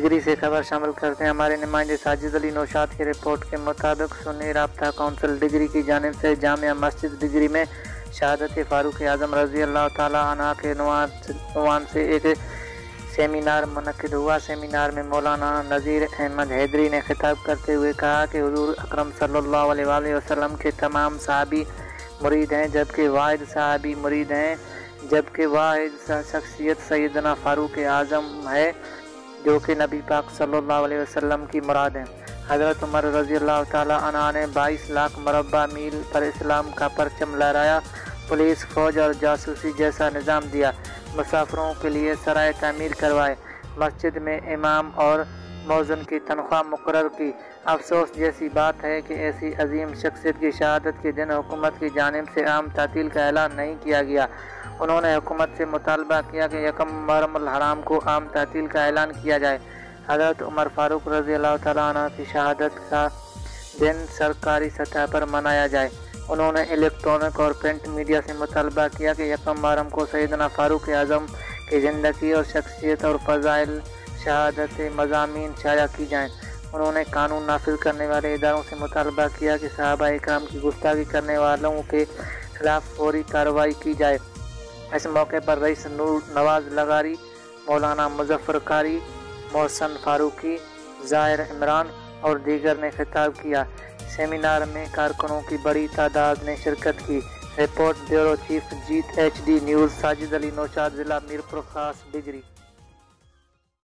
Degree سے خبر شامل کرتے ہیں۔ ہمارے نمائندے ساجد علی نوشاد کی رپورٹ کے مطابق سنی رابطہ کونسل ڈگری کی جانب سے جامع مسجد ڈگری میں شہادت فاروق اعظم رضی اللہ تعالیٰ عنہ کے عنوان سے ایک سیمینار منعقد ہوا۔ سیمینار میں مولانا نذیر احمد حیدری نے خطاب کرتے ہوئے کہا کہ حضور اکرم صلی اللہ علیہ وآلہ وسلم کے تمام صحابی مرید ہیں، جبکہ واحد صحابی مرید ہیں، جبکہ واحد شخصیت سیدنا فاروق اعظم ہے جو کہ نبی پاک صلی اللہ علیہ وسلم کی مراد ہیں۔ حضرت عمر رضی اللہ تعالیٰ عنہ نے 22 لاکھ مربع میل پر اسلام کا پرچم لہرایا، پولیس، فوج اور جاسوسی جیسا نظام دیا، مسافروں کے لیے سرائے تعمیر کروائے، مسجد میں امام اور مؤذن کی تنخواہ مقرر کی۔ افسوس جیسی بات ہے کہ ایسی عظیم شخصیت کی شہادت کے دن حکومت کی جانب سے عام تعطیل کا اعلان نہیں کیا گیا۔ انہوں نے حکومت سے مطالبہ کیا کہ یکم محرم الحرام کو عام تعطیل کا اعلان کیا جائے۔ حضرت عمر فاروق رضی اللہ تعالیٰ عنہ کی شہادت کا دن سرکاری سطح پر منایا جائے۔ انہوں نے الیکٹرانک اور پرنٹ میڈیا سے مطالبہ کیا کہ یکم محرم کو سیدنا فاروق اعظم کی زندگی اور شخصیت اور فضائل شہادت مضامین شائع کی جائیں۔ انہوں نے قانون نافذ کرنے والے اداروں سے مطالبہ کیا کہ صحابہ اکرام کی گستاخی کرنے والوں کے خلاف فوری کارروائی کی جائے۔ اس موقع پر رئیس نواز لغاری، مولانا مظفر قاری، محسن فاروقی، ظاہر عمران اور دیگر نے خطاب کیا۔ سیمینار میں کارکنوں کی بڑی تعداد نے شرکت کی۔ Report bureau chief GHD news, Sajid Ali Naushad, ضلع میرپور خاص، ڈگری۔